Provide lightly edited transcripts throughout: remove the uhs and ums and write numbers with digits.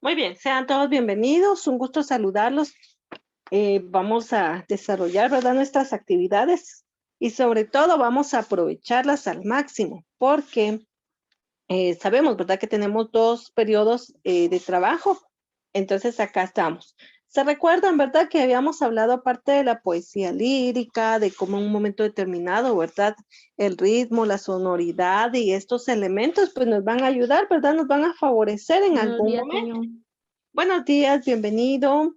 Muy bien, sean todos bienvenidos, un gusto saludarlos. Vamos a desarrollar, ¿verdad?, nuestras actividades y sobre todo vamos a aprovecharlas al máximo porque sabemos, ¿verdad?, que tenemos dos periodos de trabajo. Entonces acá estamos. ¿Se recuerdan, verdad, que habíamos hablado aparte de la poesía lírica, de cómo en un momento determinado, verdad, el ritmo, la sonoridad y estos elementos pues nos van a ayudar, verdad, nos van a favorecer en Buenos algún días, momento? señor. Buenos días, bienvenido.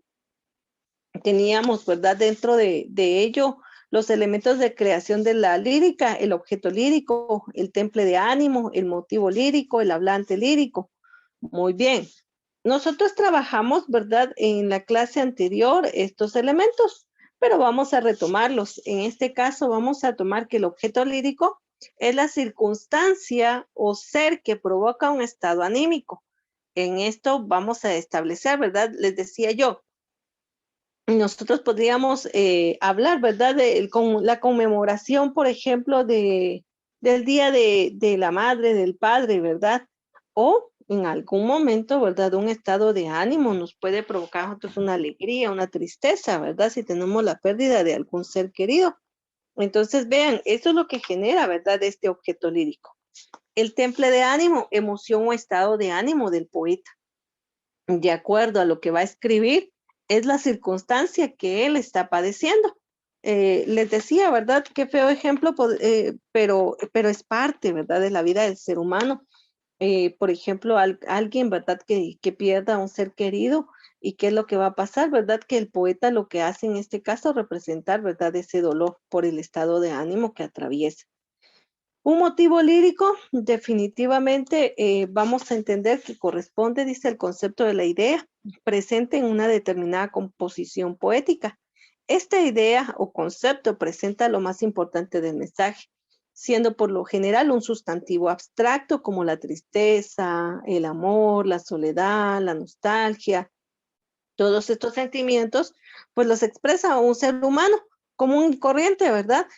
Teníamos, ¿verdad? Dentro de ello, los elementos de creación de la lírica, el objeto lírico, el temple de ánimo, el motivo lírico, el hablante lírico. Muy bien. Nosotros trabajamos, ¿verdad? En la clase anterior estos elementos, pero vamos a retomarlos. En este caso, vamos a tomar que el objeto lírico es la circunstancia o ser que provoca un estado anímico. En esto vamos a establecer, ¿verdad? Les decía yo, nosotros podríamos hablar, ¿verdad? Con la conmemoración, por ejemplo, del Día de la Madre, del Padre, ¿verdad? O en algún momento, ¿verdad? Un estado de ánimo nos puede provocar a nosotros una alegría, una tristeza, ¿verdad? Si tenemos la pérdida de algún ser querido. Entonces, vean, eso es lo que genera, ¿verdad? Este objeto lírico. El temple de ánimo, emoción o estado de ánimo del poeta de acuerdo a lo que va a escribir, es la circunstancia que él está padeciendo. Les decía, ¿verdad? Qué feo ejemplo, pero es parte, ¿verdad? De la vida del ser humano. Por ejemplo, alguien, ¿verdad? Que pierda a un ser querido y qué es lo que va a pasar, ¿verdad? Que el poeta lo que hace en este caso representar, ¿verdad? Ese dolor por el estado de ánimo que atraviesa. Un motivo lírico, definitivamente vamos a entender que corresponde, dice, el concepto de la idea presente en una determinada composición poética. Esta idea o concepto presenta lo más importante del mensaje, siendo por lo general un sustantivo abstracto como la tristeza, el amor, la soledad, la nostalgia. Todos estos sentimientos, pues los expresa un ser humano común y corriente, ¿verdad?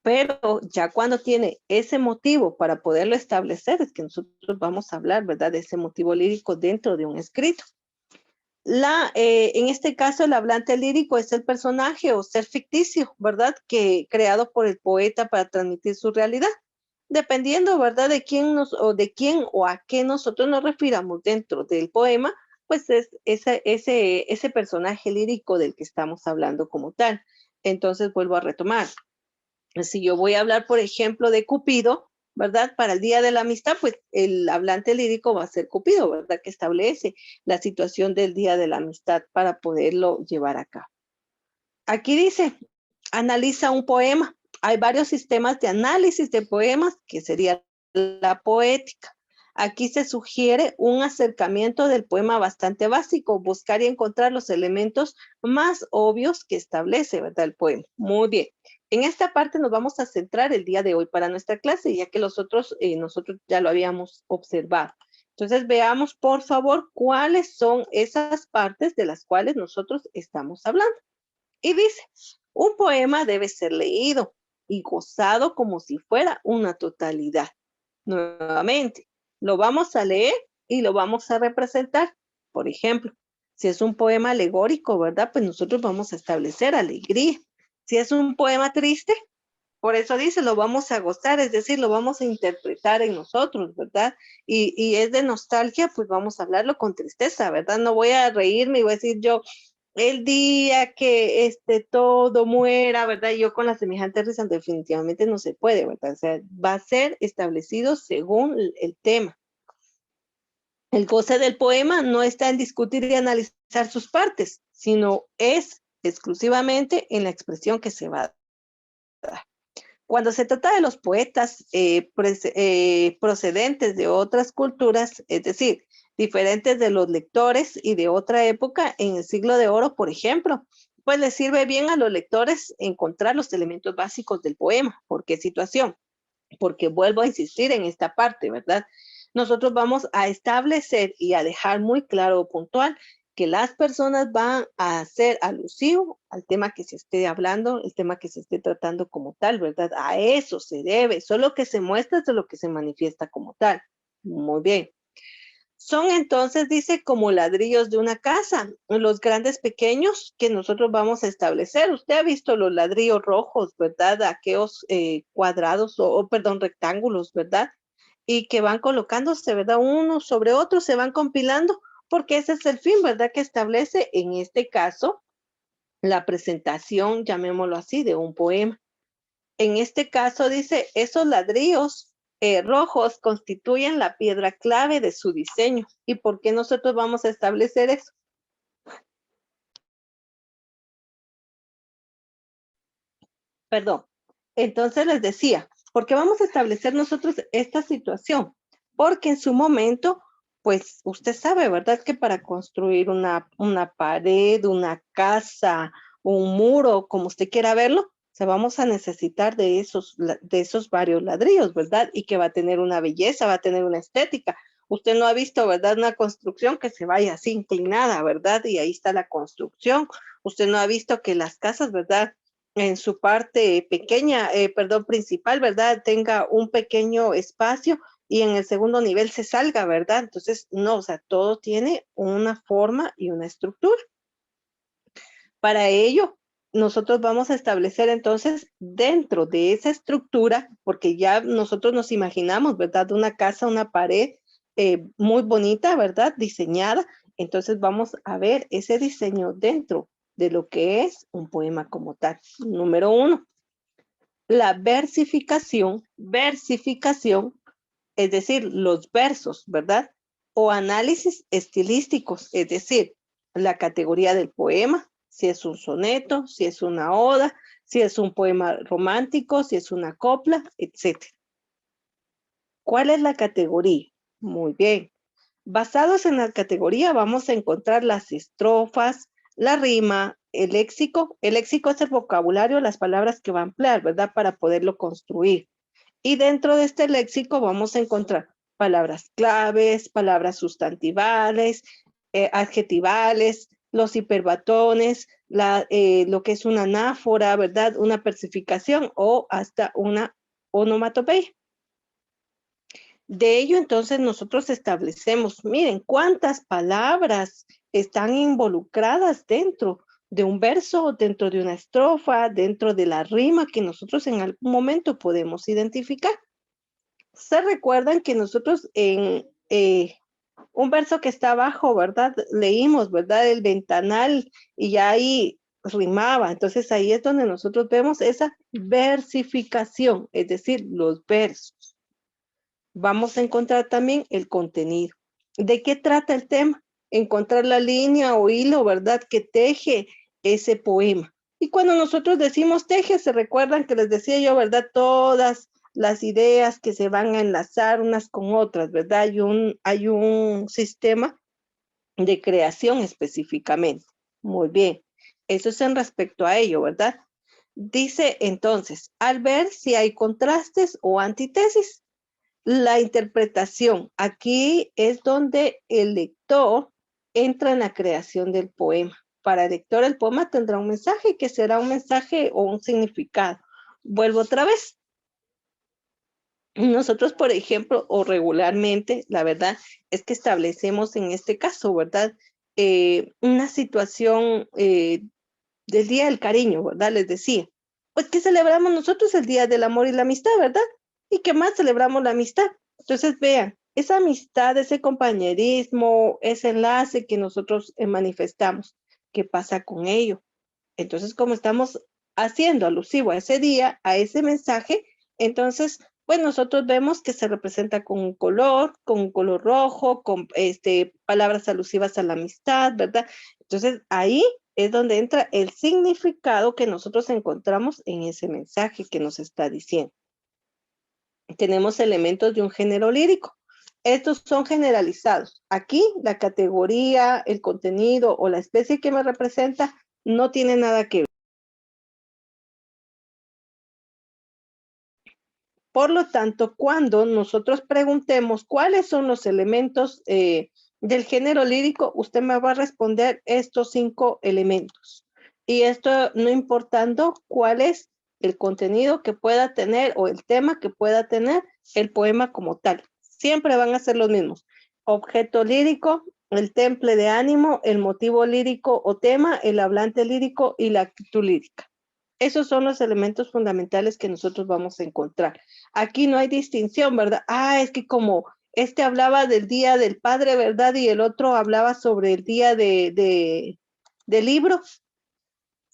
Pero ya cuando tiene ese motivo para poderlo establecer, es que nosotros vamos a hablar, ¿verdad?, de ese motivo lírico dentro de un escrito. En este caso, el hablante lírico es el personaje o ser ficticio, ¿verdad?, que creado por el poeta para transmitir su realidad. Dependiendo, ¿verdad?, de quién o a qué nosotros nos refiramos dentro del poema, pues es ese personaje lírico del que estamos hablando como tal. Entonces, vuelvo a retomar. Si yo voy a hablar, por ejemplo, de Cupido, ¿verdad? Para el Día de la Amistad, pues el hablante lírico va a ser Cupido, ¿verdad? Que establece la situación del Día de la Amistad para poderlo llevar a cabo. Aquí dice, analiza un poema. Hay varios sistemas de análisis de poemas, que sería la poética. Aquí se sugiere un acercamiento del poema bastante básico, buscar y encontrar los elementos más obvios que establece, ¿verdad?, el poema. Muy bien. En esta parte nos vamos a centrar el día de hoy para nuestra clase, ya que los otros nosotros ya lo habíamos observado. Entonces veamos, por favor, cuáles son esas partes de las cuales nosotros estamos hablando. Y dice, un poema debe ser leído y gozado como si fuera una totalidad. Nuevamente, lo vamos a leer y lo vamos a representar. Por ejemplo, si es un poema alegórico, ¿verdad? Pues nosotros vamos a establecer alegría. Si es un poema triste, por eso dice, lo vamos a gozar, es decir, lo vamos a interpretar en nosotros, ¿verdad? Y es de nostalgia, pues vamos a hablarlo con tristeza, ¿verdad? No voy a reírme y voy a decir yo, el día que todo muera, ¿verdad? Y yo con la semejante risa definitivamente no se puede, ¿verdad? O sea, va a ser establecido según el tema. El goce del poema no está en discutir y analizar sus partes, sino es exclusivamente en la expresión que se va a dar. Cuando se trata de los poetas procedentes de otras culturas, es decir, diferentes de los lectores y de otra época, en el siglo de oro, por ejemplo, pues les sirve bien a los lectores encontrar los elementos básicos del poema. ¿Por qué situación? Porque vuelvo a insistir en esta parte, ¿verdad? Nosotros vamos a establecer y a dejar muy claro o puntual que las personas van a hacer alusivo al tema que se esté hablando, el tema que se esté tratando como tal, ¿verdad? A eso se debe, solo que se muestra es lo que se manifiesta como tal. Muy bien. Son entonces, dice, como ladrillos de una casa, los grandes pequeños que nosotros vamos a establecer. Usted ha visto los ladrillos rojos, ¿verdad? Aquellos cuadrados perdón, rectángulos, ¿verdad? Y que van colocándose, ¿verdad? Uno sobre otro, se van compilando, porque ese es el fin, ¿verdad? Que establece, en este caso, la presentación, llamémoslo así, de un poema. En este caso dice, esos ladrillos rojos constituyen la piedra clave de su diseño. ¿Y por qué nosotros vamos a establecer eso? Perdón. Entonces les decía, ¿por qué vamos a establecer nosotros esta situación? Porque en su momento, pues usted sabe, ¿verdad? Que para construir una pared, una casa, un muro, como usted quiera verlo, se vamos a necesitar de esos varios ladrillos, ¿verdad? Y que va a tener una belleza, va a tener una estética. Usted no ha visto, ¿verdad? Una construcción que se vaya así inclinada, ¿verdad? Y ahí está la construcción. Usted no ha visto que las casas, ¿verdad? En su parte pequeña, perdón, principal, ¿verdad? Tenga un pequeño espacio y en el segundo nivel se salga, ¿verdad? Entonces, no, o sea, todo tiene una forma y una estructura. Para ello, nosotros vamos a establecer entonces dentro de esa estructura, porque ya nosotros nos imaginamos, ¿verdad? Una casa, una pared muy bonita, ¿verdad? Diseñada. Entonces vamos a ver ese diseño dentro de lo que es un poema como tal. Número uno, la versificación, es decir, los versos, ¿verdad? O análisis estilísticos, es decir, la categoría del poema, si es un soneto, si es una oda, si es un poema romántico, si es una copla, etcétera. ¿Cuál es la categoría? Muy bien. Basados en la categoría vamos a encontrar las estrofas, la rima, el léxico. El léxico es el vocabulario, las palabras que va a emplear, ¿verdad? Para poderlo construir. Y dentro de este léxico vamos a encontrar palabras claves, palabras sustantivales, adjetivales, los hiperbatones, lo que es una anáfora, ¿verdad? Una versificación o hasta una onomatopeya. De ello, entonces, nosotros establecemos, miren, cuántas palabras están involucradas dentro de un verso, dentro de una estrofa, dentro de la rima que nosotros en algún momento podemos identificar. Se recuerdan que nosotros en un verso que está abajo, ¿verdad? Leímos, ¿verdad? El ventanal y ya ahí rimaba. Entonces ahí es donde nosotros vemos esa versificación, es decir, los versos. Vamos a encontrar también el contenido. ¿De qué trata el tema? Encontrar la línea o hilo, ¿verdad? Que teje ese poema. Y cuando nosotros decimos teje, se recuerdan que les decía yo, ¿verdad? Todas las ideas que se van a enlazar unas con otras, ¿verdad? Hay un sistema de creación específicamente. Muy bien. Eso es en respecto a ello, ¿verdad? Dice entonces, al ver si hay contrastes o antítesis, la interpretación. Aquí es donde el lector entra en la creación del poema. Para el lector el poema tendrá un mensaje que será un mensaje o un significado. Vuelvo otra vez. Nosotros, por ejemplo, o regularmente, la verdad es que establecemos en este caso, ¿verdad? Una situación del Día del Cariño, ¿verdad? Les decía, pues que celebramos nosotros el Día del Amor y la Amistad, ¿verdad? ¿Y qué más celebramos la amistad? Entonces, vean, esa amistad, ese compañerismo, ese enlace que nosotros manifestamos, ¿qué pasa con ello? Entonces, como estamos haciendo alusivo a ese día, a ese mensaje, entonces, pues nosotros vemos que se representa con un color rojo, con palabras alusivas a la amistad, ¿verdad? Entonces, ahí es donde entra el significado que nosotros encontramos en ese mensaje que nos está diciendo. Tenemos elementos de un género lírico. Estos son generalizados. Aquí la categoría, el contenido o la especie que me representa no tiene nada que ver. Por lo tanto, cuando nosotros preguntemos cuáles son los elementos del género lírico, usted me va a responder estos 5 elementos. Y esto no importando cuál es el contenido que pueda tener o el tema que pueda tener el poema como tal. Siempre van a ser los mismos. objeto lírico, el temple de ánimo, el motivo lírico o tema, el hablante lírico y la actitud lírica. Esos son los elementos fundamentales que nosotros vamos a encontrar. Aquí no hay distinción, ¿verdad? Es que como este hablaba del Día del Padre, ¿verdad? Y el otro hablaba sobre el día del libro,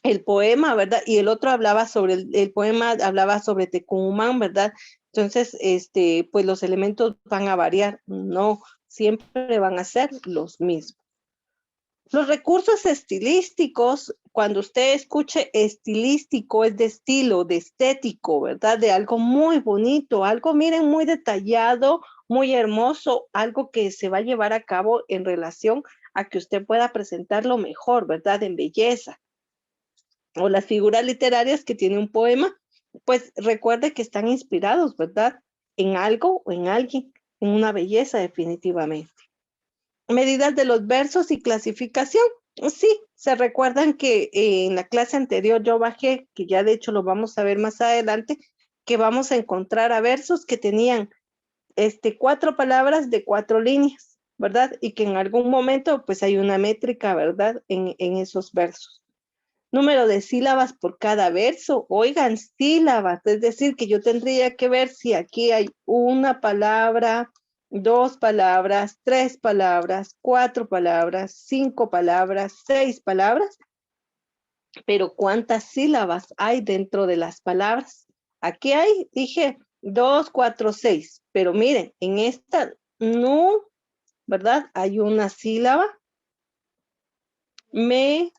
el poema, ¿verdad? Y el otro hablaba sobre el poema, hablaba sobre Tecumán, ¿verdad? Entonces, pues los elementos van a variar, no siempre van a ser los mismos. Los recursos estilísticos, cuando usted escuche estilístico, es de estilo, de estético, ¿verdad? De algo muy bonito, algo, miren, muy detallado, muy hermoso, algo que se va a llevar a cabo en relación a que usted pueda presentarlo mejor, ¿verdad? En belleza. O las figuras literarias que tiene un poema, pues recuerde que están inspirados, ¿verdad? En algo o en alguien, en una belleza definitivamente. Medidas de los versos y clasificación. Sí, se recuerdan que en la clase anterior yo bajé, que ya de hecho lo vamos a ver más adelante, que vamos a encontrar a versos que tenían 4 palabras de 4 líneas, ¿verdad? Y que en algún momento pues hay una métrica, ¿verdad? En esos versos. Número de sílabas por cada verso. Oigan, sílabas, es decir, que yo tendría que ver si aquí hay una palabra, 2 palabras, 3 palabras, 4 palabras, 5 palabras, 6 palabras, pero ¿cuántas sílabas hay dentro de las palabras? Aquí hay, dije, 2, 4, 6, pero miren, en esta no, ¿verdad? Hay una sílaba, me,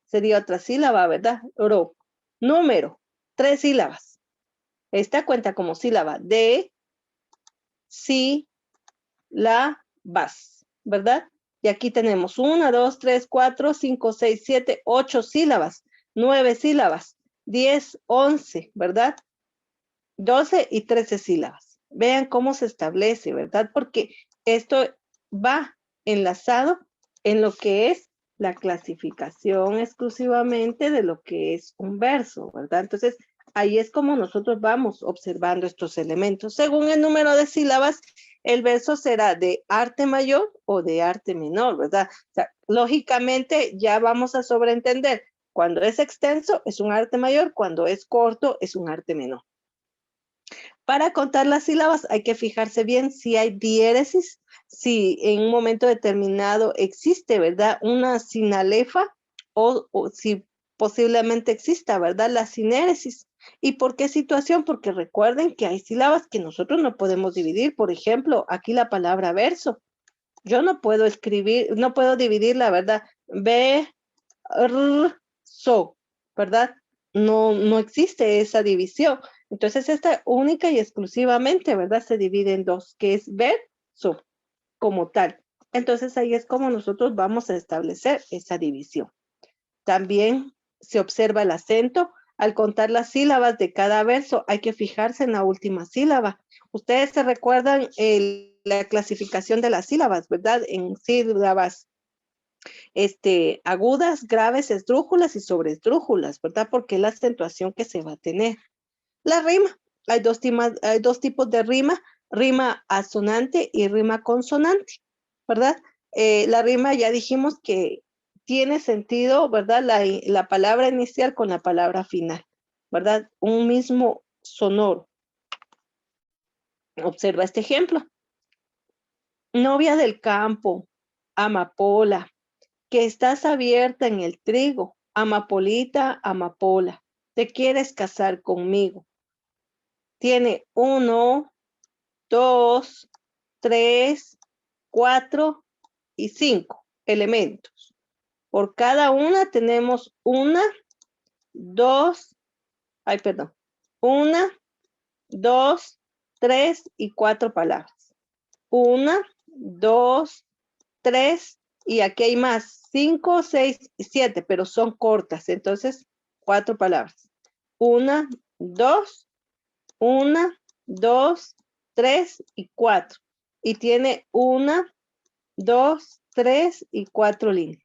sería otra sílaba, ¿verdad? Oro. Número, 3 sílabas. Esta cuenta como sílaba de, si, la, vas, ¿verdad? Y aquí tenemos 1, 2, 3, 4, 5, 6, 7, 8 sílabas, 9 sílabas, 10, 11, ¿verdad? 12 y 13 sílabas. Vean cómo se establece, ¿verdad? Porque esto va enlazado en lo que es la clasificación exclusivamente de lo que es un verso, ¿verdad? Entonces, ahí es como nosotros vamos observando estos elementos. Según el número de sílabas, el verso será de arte mayor o de arte menor, ¿verdad? O sea, lógicamente ya vamos a sobreentender. Cuando es extenso es un arte mayor, cuando es corto es un arte menor. Para contar las sílabas hay que fijarse bien si hay diéresis, si en un momento determinado existe, ¿verdad? Una sinalefa o si posiblemente exista, ¿verdad? La sinéresis. ¿Y por qué situación? Porque recuerden que hay sílabas que nosotros no podemos dividir. Por ejemplo, aquí la palabra verso. Yo no puedo escribir, no puedo dividirla, ¿verdad? B, R, so, ¿verdad? No existe esa división. Entonces, esta única y exclusivamente, ¿verdad? Se divide en dos, que es verso como tal. Entonces, ahí es como nosotros vamos a establecer esa división. También se observa el acento. Al contar las sílabas de cada verso, hay que fijarse en la última sílaba. Ustedes se recuerdan la clasificación de las sílabas, ¿verdad? En sílabas agudas, graves, esdrújulas y sobreesdrújulas, ¿verdad? Porque es la acentuación que se va a tener. La rima, hay dos tipos de rima asonante y rima consonante, ¿verdad? La rima ya dijimos que tiene sentido, ¿verdad? La palabra inicial con la palabra final, ¿verdad? Un mismo sonoro. Observa este ejemplo. Novia del campo, amapola, que estás abierta en el trigo, amapolita, amapola, te quieres casar conmigo. Tiene 1, 2, 3, 4 y 5 elementos. Por cada una tenemos 2, 2, 3 y 4 palabras. 1, 2, 3 y aquí hay más, 5, 6 y 7, pero son cortas, entonces 4 palabras. 1, 2, 1, 2, 3 y 4. Y tiene 1, 2, 3 y 4 líneas.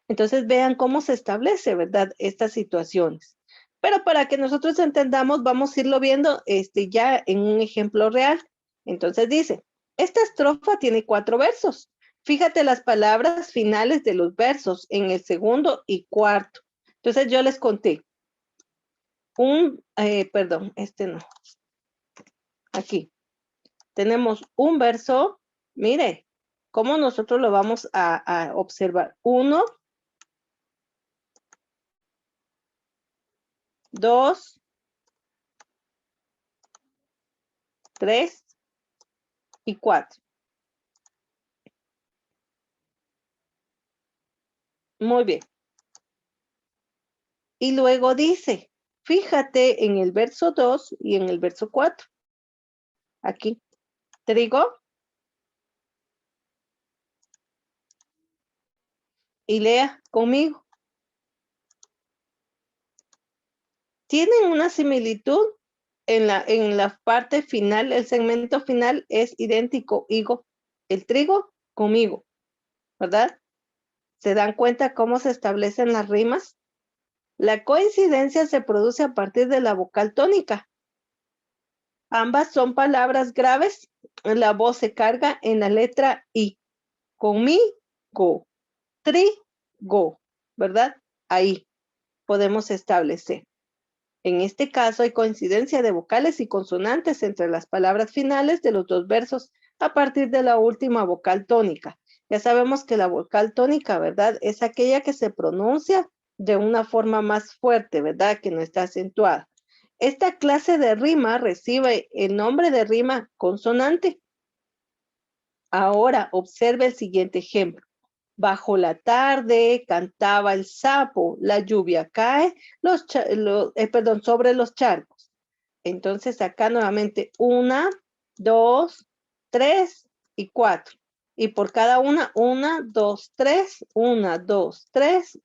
Entonces vean cómo se establece, ¿verdad? Estas situaciones. Pero para que nosotros entendamos, vamos a irlo viendo ya en un ejemplo real. Entonces dice, Esta estrofa tiene 4 versos. Fíjate las palabras finales de los versos en el segundo y cuarto. Entonces yo les conté. Perdón, este no. Aquí. Tenemos un verso. Mire, cómo nosotros lo vamos a observar. 1, 2, 3 y 4. Muy bien. Y luego dice, fíjate en el verso 2 y en el verso 4. Aquí. Trigo. Y lea conmigo. Tienen una similitud en la parte final, el segmento final es idéntico, higo, el trigo conmigo, ¿verdad? ¿Se dan cuenta cómo se establecen las rimas? La coincidencia se produce a partir de la vocal tónica. Ambas son palabras graves, la voz se carga en la letra I. Conmigo, trigo, ¿verdad? Ahí podemos establecer. En este caso hay coincidencia de vocales y consonantes entre las palabras finales de los dos versos a partir de la última vocal tónica. Ya sabemos que la vocal tónica, ¿verdad? Es aquella que se pronuncia de una forma más fuerte, ¿verdad? Que no está acentuada. Esta clase de rima recibe el nombre de rima consonante. Ahora observe el siguiente ejemplo. Bajo la tarde cantaba el sapo, la lluvia cae sobre los charcos. Entonces acá nuevamente 1, 2, 3 y 4. Y por cada una, 1, 2, 3, 1, 2, 3,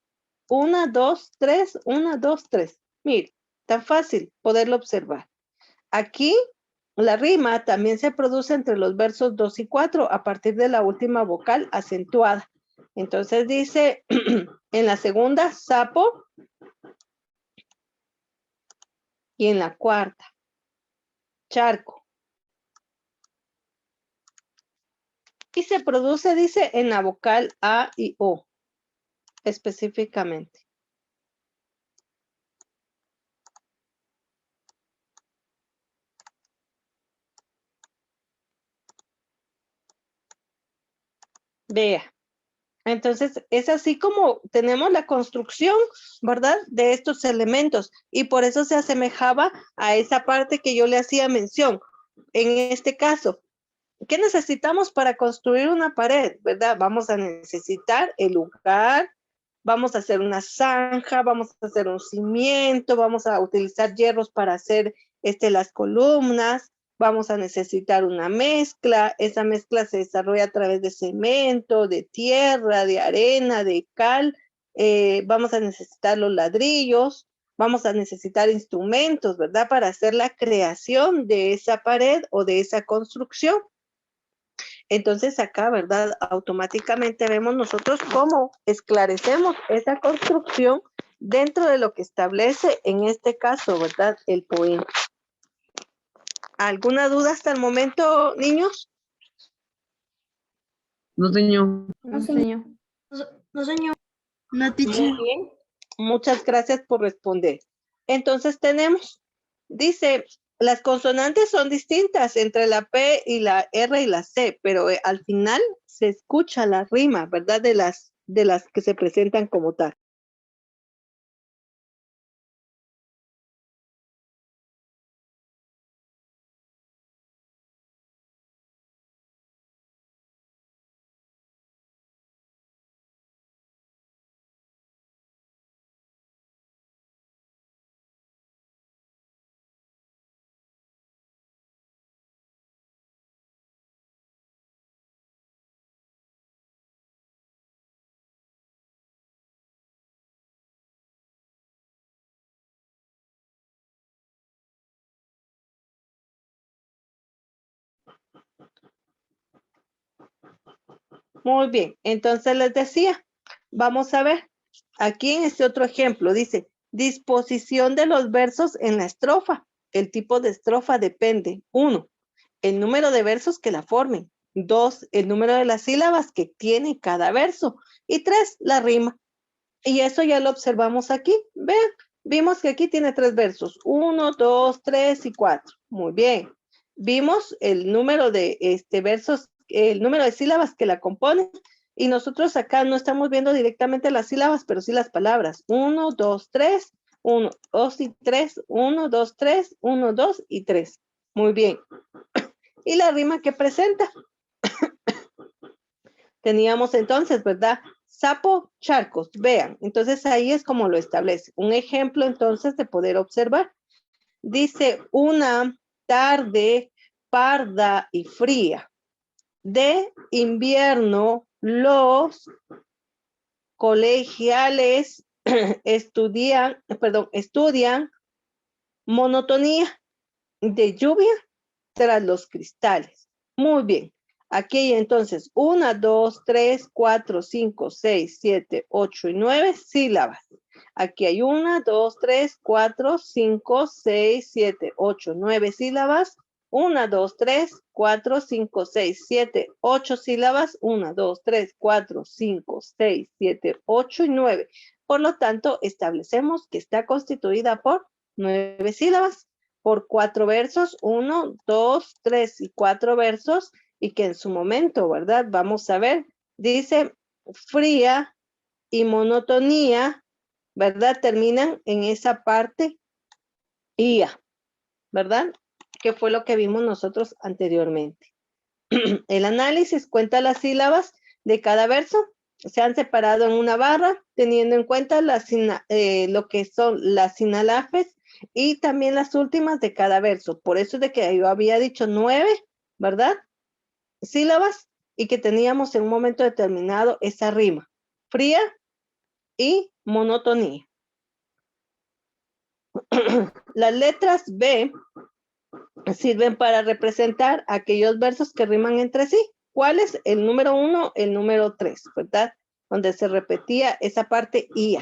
1, 2, 3, 1, 2, 3. Mire, tan fácil poderlo observar. Aquí la rima también se produce entre los versos 2 y 4 a partir de la última vocal acentuada. Entonces dice en la segunda, sapo, y en la cuarta, charco. Y se produce, dice, en la vocal A y O, específicamente. Vea. Entonces, es así como tenemos la construcción, ¿verdad? De estos elementos. Y por eso se asemejaba a esa parte que yo le hacía mención. En este caso, ¿qué necesitamos para construir una pared, verdad? Vamos a necesitar el lugar, vamos a hacer una zanja, vamos a hacer un cimiento, vamos a utilizar hierros para hacer las columnas, vamos a necesitar una mezcla, esa mezcla se desarrolla a través de cemento, de tierra, de arena, de cal, vamos a necesitar los ladrillos, vamos a necesitar instrumentos, ¿verdad? Para hacer la creación de esa pared o de esa construcción. Entonces acá, ¿verdad? Automáticamente vemos nosotros cómo esclarecemos esa construcción dentro de lo que establece en este caso, ¿verdad? El poema. ¿Alguna duda hasta el momento, niños? No, señor. No, señor. No, señor. No, teacher. Muy bien. Muchas gracias por responder. Entonces tenemos, dice, las consonantes son distintas entre la P y la R y la C, pero al final se escucha la rima, ¿verdad? De las que se presentan como tal. Muy bien, entonces les decía, vamos a ver, aquí en este otro ejemplo dice, disposición de los versos en la estrofa. El tipo de estrofa depende, 1, el número de versos que la formen. 2, el número de las sílabas que tiene cada verso. Y 3, la rima. Y eso ya lo observamos aquí. Vean, vimos que aquí tiene 3 versos. 1, 2, 3 y 4. Muy bien. Vimos el número de versos, el número de sílabas que la componen. Y nosotros acá no estamos viendo directamente las sílabas, pero sí las palabras. 1, 2, 3, 1, 2 y 3, 1, 2, 3, 1, 2 y 3. Muy bien. Y la rima que presenta. Teníamos entonces, ¿verdad? Sapo, charcos, vean. Entonces ahí es como lo establece. Un ejemplo entonces de poder observar. Dice una tarde parda y fría. De invierno los colegiales estudian monotonía de lluvia tras los cristales. Muy bien. Aquí hay entonces 1, 2, 3, 4, 5, 6, 7, 8 y 9 sílabas. Aquí hay 1, 2, 3, 4, 5, 6, 7, 8, 9 sílabas. 1, 2, 3, 4, 5, 6, 7, 8 sílabas. 1, 2, 3, 4, 5, 6, 7, 8 y 9. Por lo tanto, establecemos que está constituida por 9 sílabas, por 4 versos, 1, 2, 3 y 4 versos, y que en su momento, ¿verdad? Vamos a ver, dice fría y monotonía, ¿verdad? Terminan en esa parte IA, ¿verdad? Que fue lo que vimos nosotros anteriormente. El análisis cuenta las sílabas de cada verso, se han separado en una barra, teniendo en cuenta lo que son las sinalafes y también las últimas de cada verso. Por eso es de que yo había dicho 9, ¿verdad? Sílabas, y que teníamos en un momento determinado esa rima, fría y monotonía. Las letras B sirven para representar aquellos versos que riman entre sí. ¿Cuál es? El número 1, el número 3, ¿verdad? Donde se repetía esa parte IA.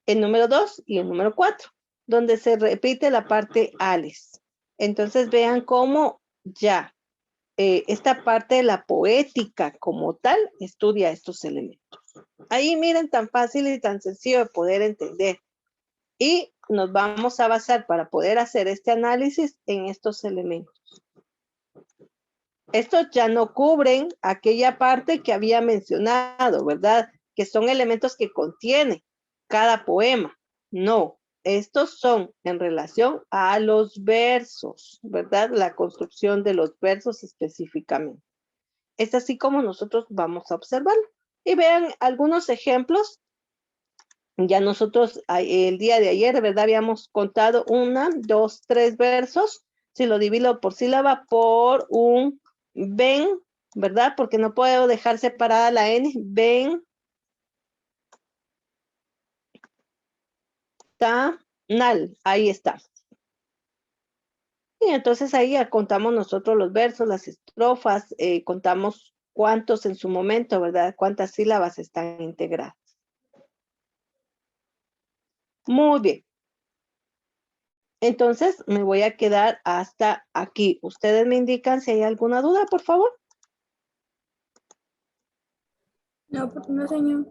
El número 2 y el número 4, donde se repite la parte ALES. Entonces vean cómo ya esta parte de la poética como tal estudia estos elementos. Ahí miren, tan fácil y tan sencillo de poder entender. Y nos vamos a basar para poder hacer este análisis en estos elementos. Estos ya no cubren aquella parte que había mencionado, ¿verdad? Que son elementos que contiene cada poema. No, estos son en relación a los versos, ¿verdad? La construcción de los versos específicamente. Es así como nosotros vamos a observarlo. Y vean algunos ejemplos. Ya nosotros el día de ayer, ¿verdad? Habíamos contado 1, 2, 3 versos. Si lo divido por sílaba, por un ven, ¿verdad? Porque no puedo dejar separada la N. Ven, ta, nal. Ahí está. Y entonces ahí ya contamos nosotros los versos, las estrofas, contamos cuántos en su momento, ¿verdad? Cuántas sílabas están integradas. Muy bien. Entonces me voy a quedar hasta aquí. Ustedes me indican si hay alguna duda, por favor. No, no, señor.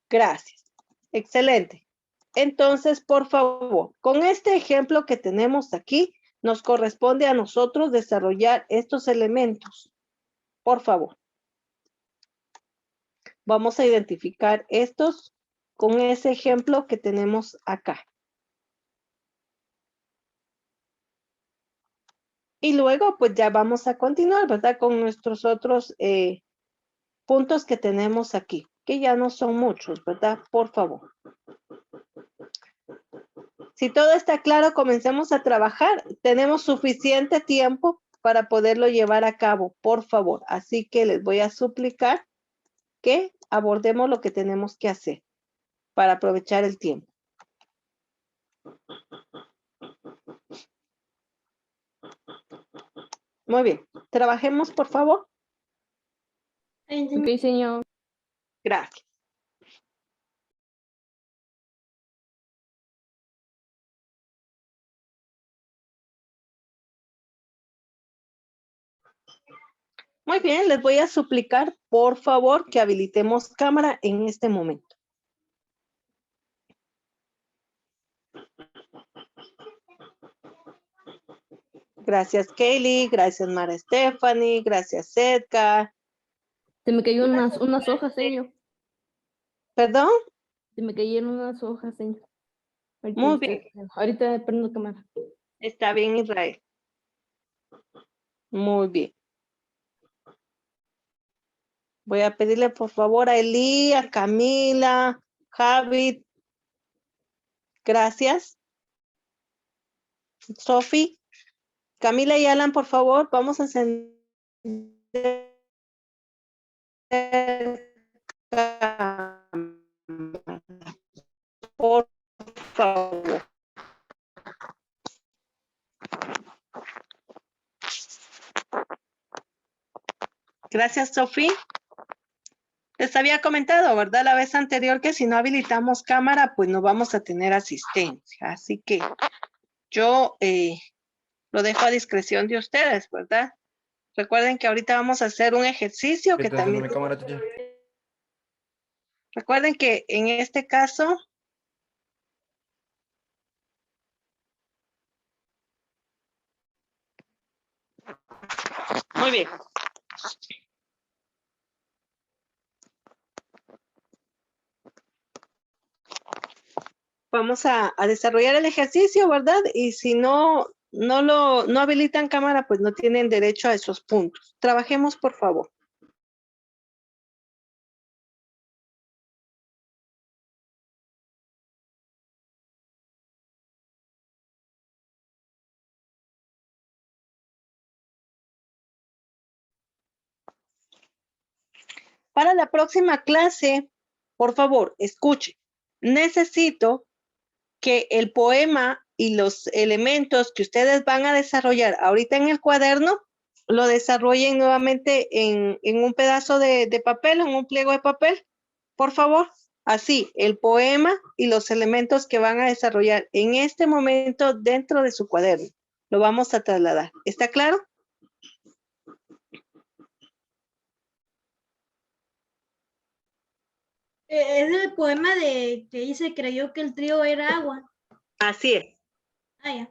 Gracias. Excelente. Entonces, por favor, con este ejemplo que tenemos aquí, nos corresponde a nosotros desarrollar estos elementos. Por favor. Vamos a identificar estos con ese ejemplo que tenemos acá. Y luego, pues ya vamos a continuar, ¿verdad? Con nuestros otros puntos que tenemos aquí, que ya no son muchos, ¿verdad? Por favor. Si todo está claro, comencemos a trabajar. Tenemos suficiente tiempo para poderlo llevar a cabo, por favor. Así que les voy a suplicar que abordemos lo que tenemos que hacer para aprovechar el tiempo. Muy bien. Trabajemos, por favor. Ok, señor. Gracias. Muy bien, les voy a suplicar, por favor, que habilitemos cámara en este momento. Gracias, Kaylee. Gracias, Mara Stephanie. Gracias, Edgar. Se me cayó unas hojas, señor. ¿Perdón? Se me cayeron unas hojas, señor. Muy bien. Ahorita prendo cámara. Está bien, Israel. Muy bien. Voy a pedirle, por favor, a Eli, a Camila, Javi. Gracias. Sofi. Camila y Alan, por favor, vamos a encender cámara. Por favor. Gracias, Sofi. Les había comentado, ¿verdad? La vez anterior que si no habilitamos cámara, pues no vamos a tener asistencia. Así que yo lo dejo a discreción de ustedes, ¿verdad? Recuerden que ahorita vamos a hacer un ejercicio que también... Mi cámara, teacher. Recuerden que en este caso... Muy bien. Vamos a desarrollar el ejercicio, ¿verdad? Y si no habilitan cámara, pues no tienen derecho a esos puntos. Trabajemos, por favor. Para la próxima clase, por favor, escuche. Necesito que el poema y los elementos que ustedes van a desarrollar ahorita en el cuaderno, lo desarrollen nuevamente en un pedazo de papel, en un pliego de papel, por favor. Así, el poema y los elementos que van a desarrollar en este momento dentro de su cuaderno. Lo vamos a trasladar. ¿Está claro? Es el poema de que dice, creyó que el trigo era agua. Así es. Ah, ya.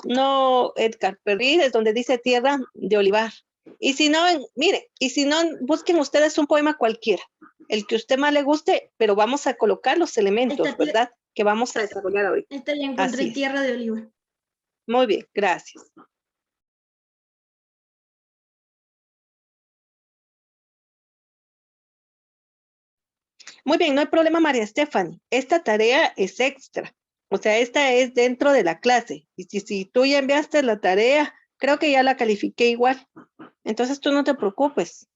No, Edgar, Perry es donde dice tierra de olivar. Y si no, mire, y si no, busquen ustedes un poema cualquiera, el que a usted más le guste, pero vamos a colocar los elementos, ¿verdad? Que vamos a desarrollar ahorita. Esta ya encontré Así es. tierra de oliva. Muy bien, gracias. Muy bien, no hay problema, María Stephanie. Esta tarea es extra. O sea, esta es dentro de la clase. Y si tú ya enviaste la tarea, creo que ya la califiqué igual. Entonces tú no te preocupes.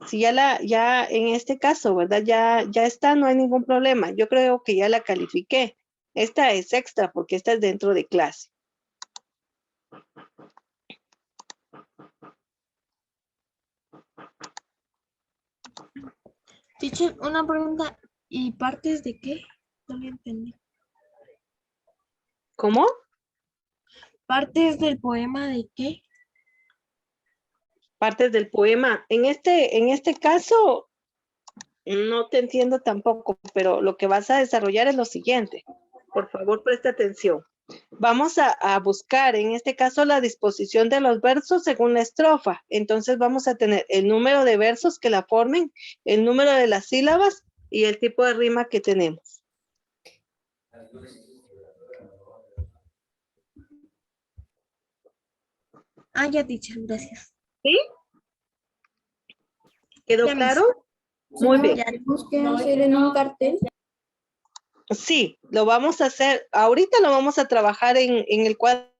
Si ya en este caso, ¿verdad? Ya está, no hay ningún problema. Yo creo que ya la califiqué. Esta es extra porque esta es dentro de clase. Teacher, una pregunta. ¿Y partes de qué? No lo entendí. ¿Cómo? ¿Partes del poema de qué? Partes del poema. En este caso, no te entiendo tampoco, pero lo que vas a desarrollar es lo siguiente. Por favor, presta atención. Vamos a buscar, en este caso, la disposición de los versos según la estrofa. Entonces vamos a tener el número de versos que la formen, el número de las sílabas y el tipo de rima que tenemos. Ah, ya, teacher, gracias. ¿Sí? ¿Quedó Ya, claro? Muy bien. Ya tenemos que hacer en un cartel. Sí, lo vamos a hacer, ahorita lo vamos a trabajar en el cuaderno,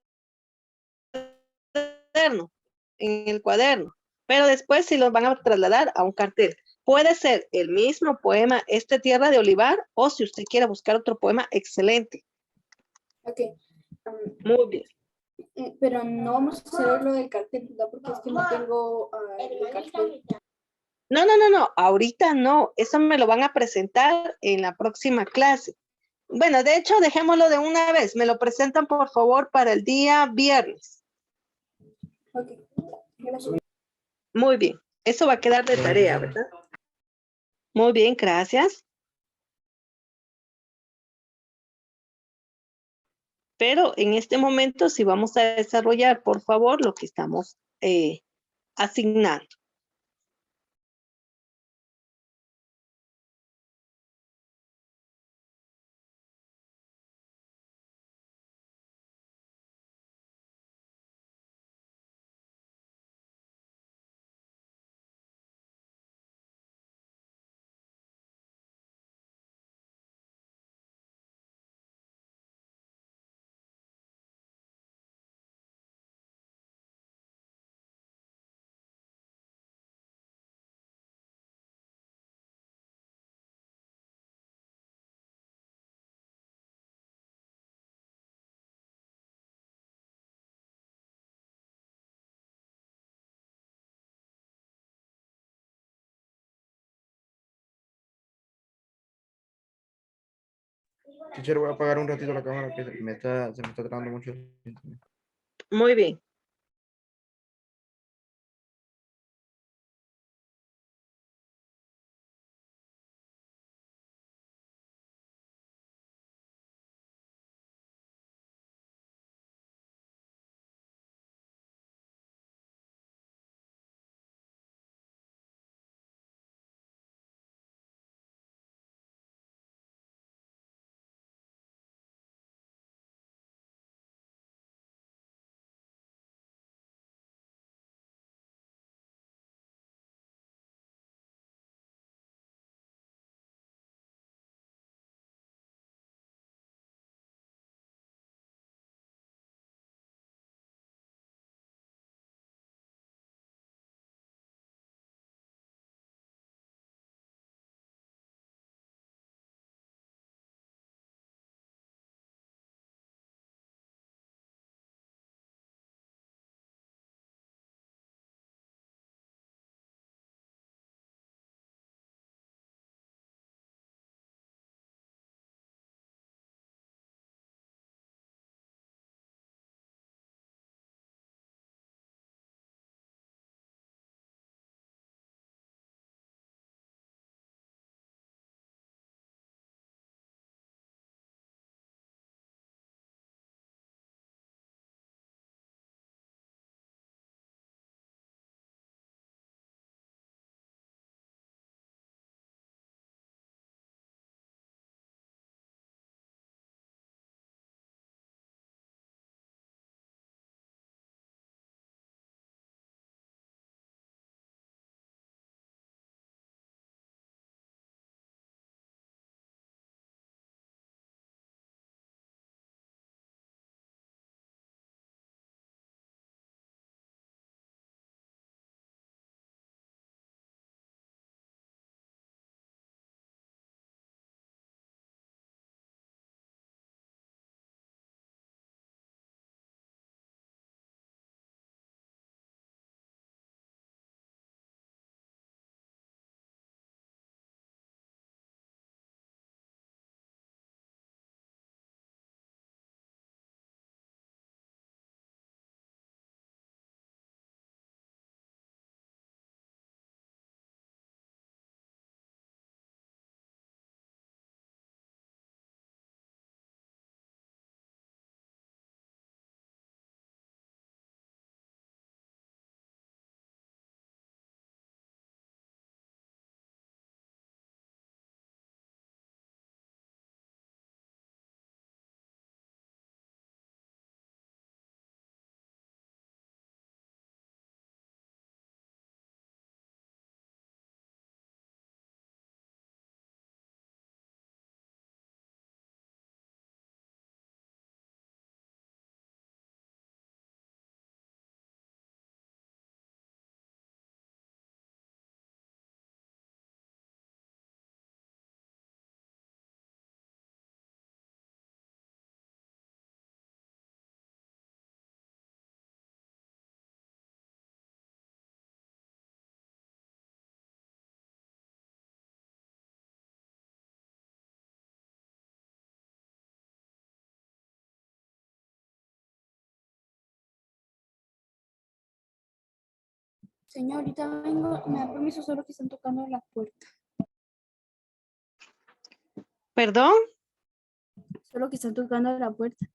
pero después sí los van a trasladar a un cartel. Puede ser el mismo poema, Tierra de Olivar, o si usted quiere buscar otro poema, excelente. Ok. Muy bien. Pero no vamos a hacer lo del cartel, ¿verdad? Porque es que no tengo el cartel. No, ahorita no, eso me lo van a presentar en la próxima clase. Bueno, de hecho, dejémoslo de una vez, me lo presentan por favor para el día viernes. Ok. Gracias. Muy bien, eso va a quedar de tarea, ¿verdad? Muy bien, gracias. Pero en este momento sí vamos a desarrollar, por favor, lo que estamos asignando. Teacher, voy a apagar un ratito la cámara que se me está trabando mucho. Muy bien. Señor, ahorita vengo, me da permiso, solo que están tocando la puerta. ¿Perdón? Solo que están tocando la puerta.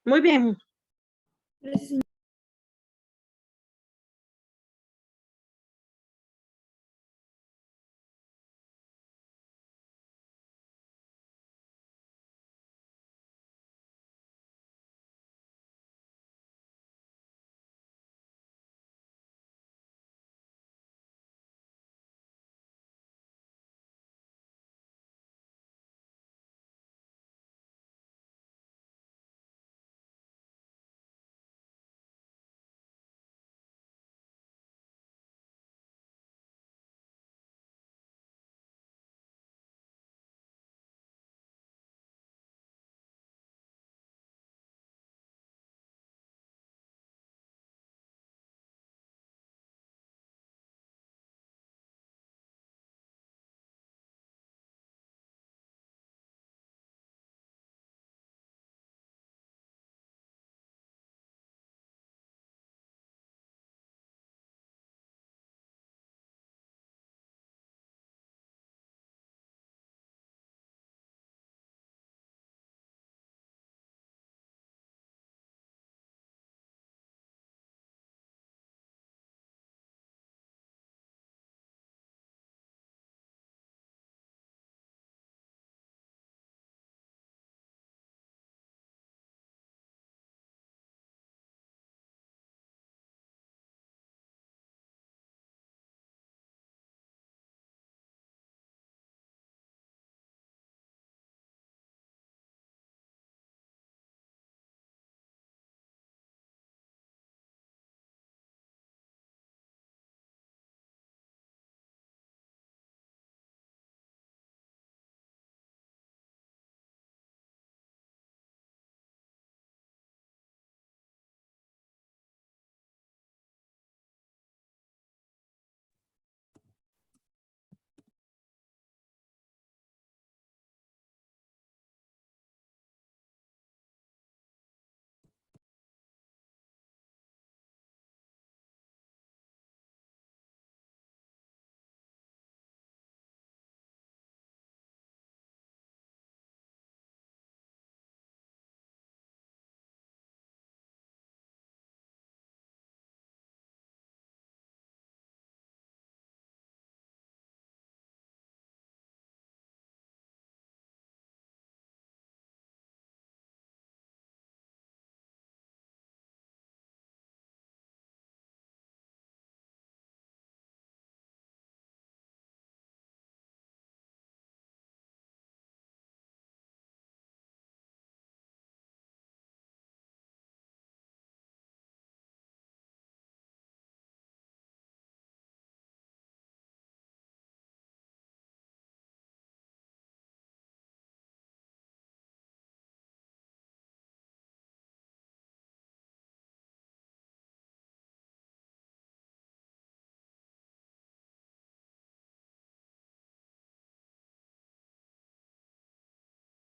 Muy bien. Gracias, señor.